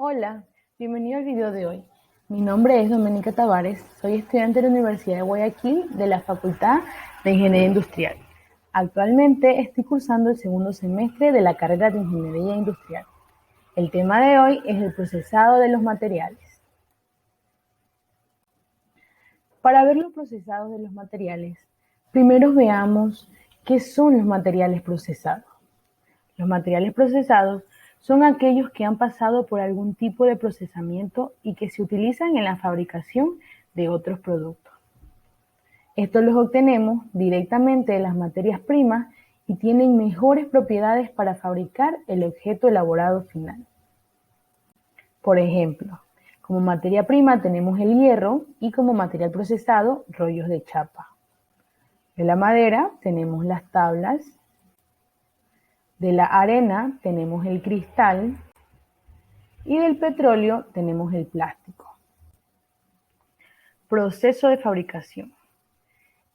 Hola, bienvenido al video de hoy. Mi nombre es Doménica Tavares, soy estudiante de la Universidad de Guayaquil de la Facultad de Ingeniería Industrial. Actualmente estoy cursando el segundo semestre de la carrera de Ingeniería Industrial. El tema de hoy es el procesado de los materiales. Para ver los procesados de los materiales, primero veamos qué son los materiales procesados. Los materiales procesados son aquellos que han pasado por algún tipo de procesamiento y que se utilizan en la fabricación de otros productos. Estos los obtenemos directamente de las materias primas y tienen mejores propiedades para fabricar el objeto elaborado final. Por ejemplo, como materia prima tenemos el hierro y como material procesado rollos de chapa. De la madera tenemos las tablas. De la arena tenemos el cristal y del petróleo tenemos el plástico. Proceso de fabricación.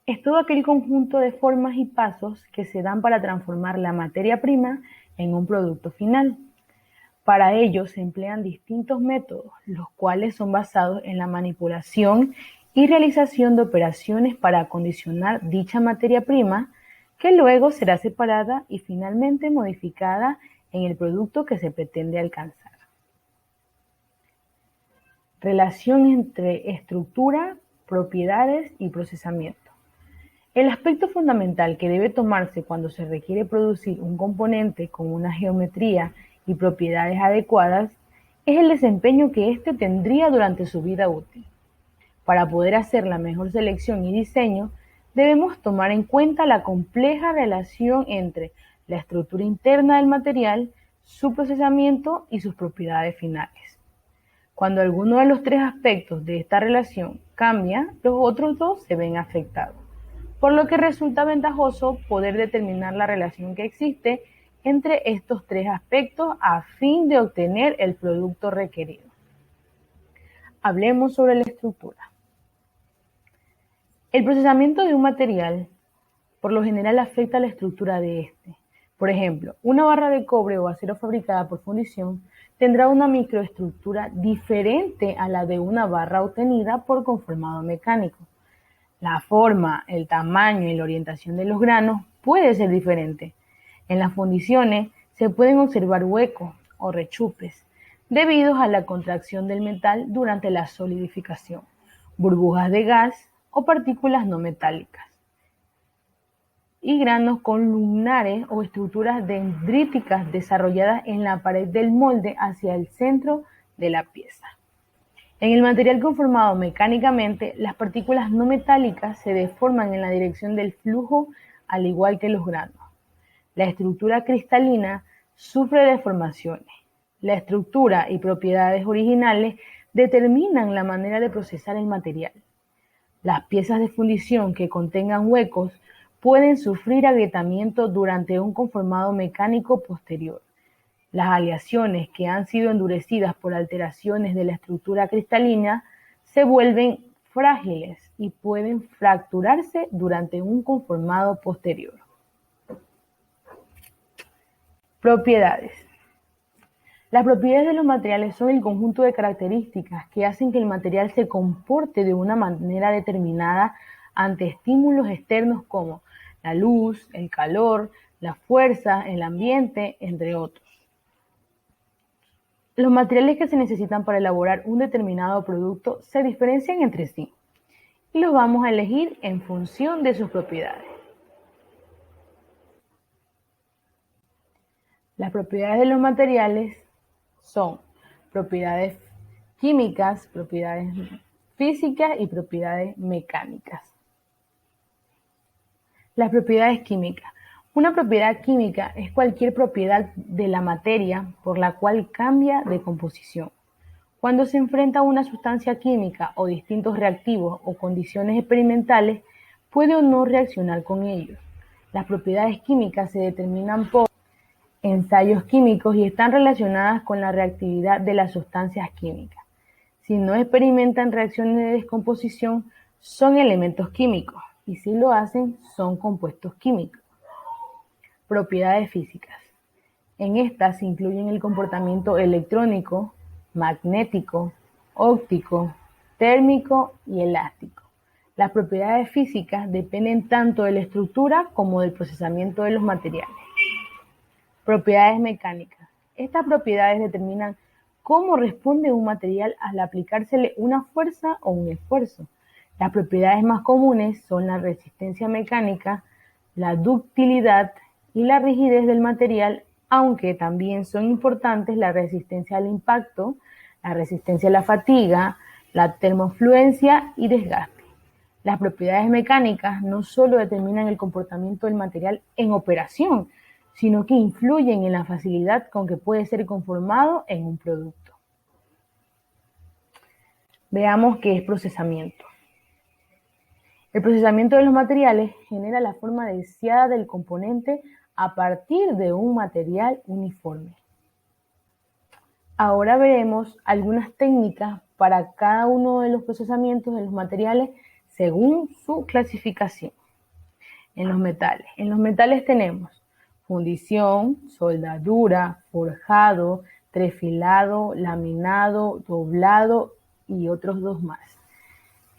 Es todo aquel conjunto de formas y pasos que se dan para transformar la materia prima en un producto final. Para ello se emplean distintos métodos, los cuales son basados en la manipulación y realización de operaciones para acondicionar dicha materia prima, que luego será separada y finalmente modificada en el producto que se pretende alcanzar. Relación entre estructura, propiedades y procesamiento. El aspecto fundamental que debe tomarse cuando se requiere producir un componente con una geometría y propiedades adecuadas es el desempeño que éste tendría durante su vida útil. Para poder hacer la mejor selección y diseño, debemos tomar en cuenta la compleja relación entre la estructura interna del material, su procesamiento y sus propiedades finales. Cuando alguno de los tres aspectos de esta relación cambia, los otros dos se ven afectados, por lo que resulta ventajoso poder determinar la relación que existe entre estos tres aspectos a fin de obtener el producto requerido. Hablemos sobre la estructura. El procesamiento de un material por lo general afecta la estructura de este. Por ejemplo, una barra de cobre o acero fabricada por fundición tendrá una microestructura diferente a la de una barra obtenida por conformado mecánico. La forma, el tamaño y la orientación de los granos puede ser diferente. En las fundiciones se pueden observar huecos o rechupes debido a la contracción del metal durante la solidificación, burbujas de gas o partículas no metálicas, y granos columnares o estructuras dendríticas desarrolladas en la pared del molde hacia el centro de la pieza. En el material conformado mecánicamente, las partículas no metálicas se deforman en la dirección del flujo al igual que los granos. La estructura cristalina sufre deformaciones. La estructura y propiedades originales determinan la manera de procesar el material. Las piezas de fundición que contengan huecos pueden sufrir agrietamiento durante un conformado mecánico posterior. Las aleaciones que han sido endurecidas por alteraciones de la estructura cristalina se vuelven frágiles y pueden fracturarse durante un conformado posterior. Propiedades. Las propiedades de los materiales son el conjunto de características que hacen que el material se comporte de una manera determinada ante estímulos externos como la luz, el calor, la fuerza, el ambiente, entre otros. Los materiales que se necesitan para elaborar un determinado producto se diferencian entre sí y los vamos a elegir en función de sus propiedades. Las propiedades de los materiales son propiedades químicas, propiedades físicas y propiedades mecánicas. Las propiedades químicas. Una propiedad química es cualquier propiedad de la materia por la cual cambia de composición. Cuando se enfrenta a una sustancia química o distintos reactivos o condiciones experimentales, puede o no reaccionar con ellos. Las propiedades químicas se determinan por ensayos químicos y están relacionadas con la reactividad de las sustancias químicas. Si no experimentan reacciones de descomposición, son elementos químicos, y si lo hacen, son compuestos químicos. Propiedades físicas. En estas se incluyen el comportamiento electrónico, magnético, óptico, térmico y elástico. Las propiedades físicas dependen tanto de la estructura como del procesamiento de los materiales. Propiedades mecánicas. Estas propiedades determinan cómo responde un material al aplicársele una fuerza o un esfuerzo. Las propiedades más comunes son la resistencia mecánica, la ductilidad y la rigidez del material, aunque también son importantes la resistencia al impacto, la resistencia a la fatiga, la termofluencia y desgaste. Las propiedades mecánicas no solo determinan el comportamiento del material en operación, sino que influyen en la facilidad con que puede ser conformado en un producto. Veamos qué es procesamiento. El procesamiento de los materiales genera la forma deseada del componente a partir de un material uniforme. Ahora veremos algunas técnicas para cada uno de los procesamientos de los materiales según su clasificación. En los metales tenemos fundición, soldadura, forjado, trefilado, laminado, doblado y otros dos más.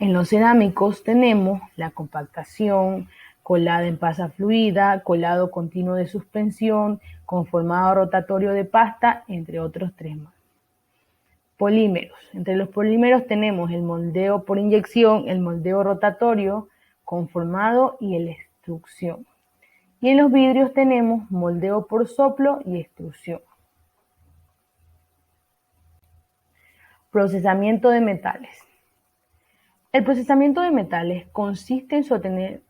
En los cerámicos tenemos la compactación, colada en pasa fluida, colado continuo de suspensión, conformado rotatorio de pasta, entre otros tres más. Polímeros. Entre los polímeros tenemos el moldeo por inyección, el moldeo rotatorio, conformado y el extrusión. Y en los vidrios tenemos moldeo por soplo y extrusión. Procesamiento de metales. El procesamiento de metales consiste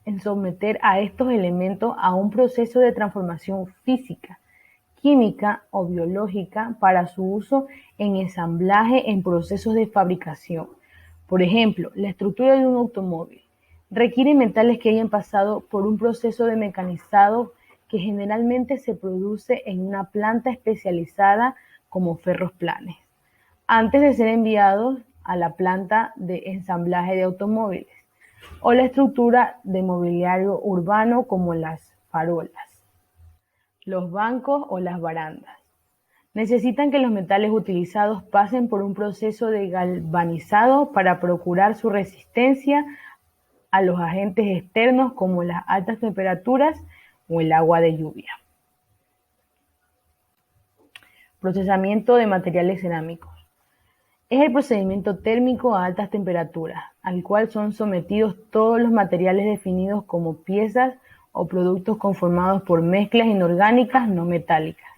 en someter a estos elementos a un proceso de transformación física, química o biológica para su uso en ensamblaje en procesos de fabricación. Por ejemplo, la estructura de un automóvil requiere metales que hayan pasado por un proceso de mecanizado que generalmente se produce en una planta especializada como ferros planes, antes de ser enviados a la planta de ensamblaje de automóviles, o la estructura de mobiliario urbano como las farolas, los bancos o las barandas. Necesitan que los metales utilizados pasen por un proceso de galvanizado para procurar su resistencia a los agentes externos como las altas temperaturas o el agua de lluvia. Procesamiento de materiales cerámicos. Es el procedimiento térmico a altas temperaturas, al cual son sometidos todos los materiales definidos como piezas o productos conformados por mezclas inorgánicas no metálicas,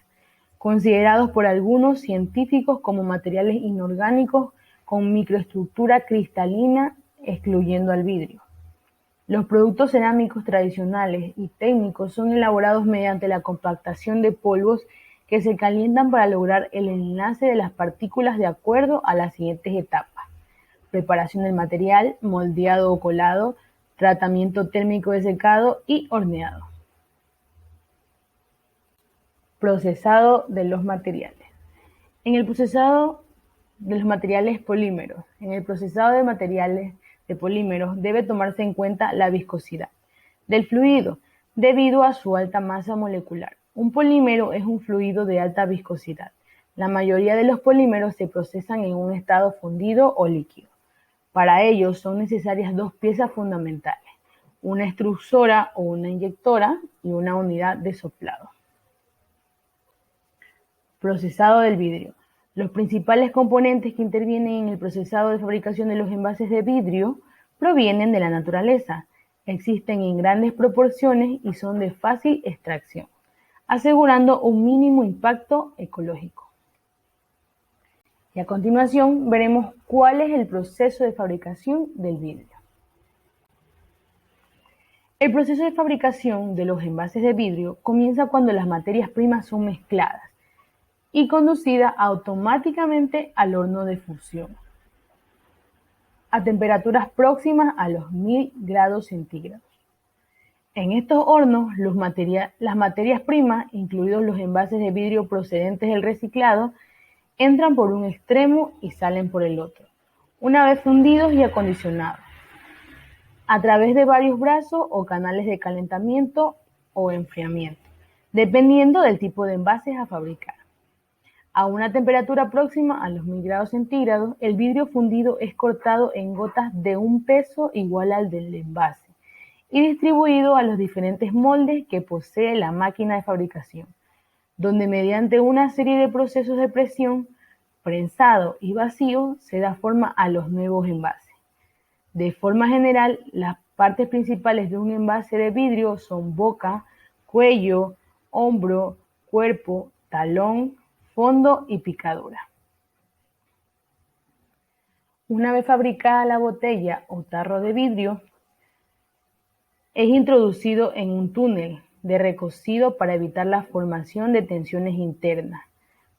considerados por algunos científicos como materiales inorgánicos con microestructura cristalina, excluyendo al vidrio. Los productos cerámicos tradicionales y técnicos son elaborados mediante la compactación de polvos que se calientan para lograr el enlace de las partículas de acuerdo a las siguientes etapas: preparación del material, moldeado o colado, tratamiento térmico de secado y horneado. Procesado de los materiales. En el procesado de los materiales polímeros, en el procesado de materiales de polímeros debe tomarse en cuenta la viscosidad del fluido debido a su alta masa molecular. Un polímero es un fluido de alta viscosidad. La mayoría de los polímeros se procesan en un estado fundido o líquido. Para ello son necesarias dos piezas fundamentales: una extrusora o una inyectora y una unidad de soplado. Procesado del vidrio. Los principales componentes que intervienen en el procesado de fabricación de los envases de vidrio provienen de la naturaleza, existen en grandes proporciones y son de fácil extracción, asegurando un mínimo impacto ecológico. Y a continuación veremos cuál es el proceso de fabricación del vidrio. El proceso de fabricación de los envases de vidrio comienza cuando las materias primas son mezcladas y conducida automáticamente al horno de fusión a temperaturas próximas a los 1000 grados centígrados. En estos hornos, las materias primas, incluidos los envases de vidrio procedentes del reciclado, entran por un extremo y salen por el otro, una vez fundidos y acondicionados, a través de varios brazos o canales de calentamiento o enfriamiento, dependiendo del tipo de envases a fabricar. A una temperatura próxima a los 1000 grados centígrados, el vidrio fundido es cortado en gotas de un peso igual al del envase y distribuido a los diferentes moldes que posee la máquina de fabricación, donde mediante una serie de procesos de presión, prensado y vacío se da forma a los nuevos envases. De forma general, las partes principales de un envase de vidrio son boca, cuello, hombro, cuerpo, talón, fondo y picadura. Una vez fabricada la botella o tarro de vidrio, es introducido en un túnel de recocido para evitar la formación de tensiones internas,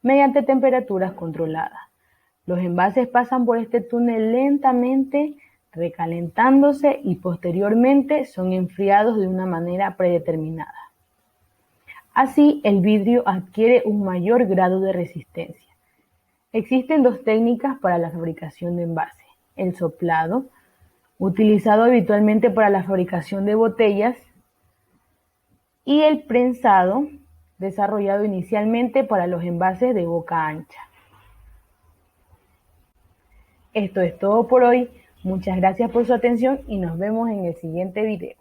mediante temperaturas controladas. Los envases pasan por este túnel lentamente, recalentándose y posteriormente son enfriados de una manera predeterminada. Así, el vidrio adquiere un mayor grado de resistencia. Existen dos técnicas para la fabricación de envases: el soplado, utilizado habitualmente para la fabricación de botellas, y el prensado, desarrollado inicialmente para los envases de boca ancha. Esto es todo por hoy. Muchas gracias por su atención y nos vemos en el siguiente video.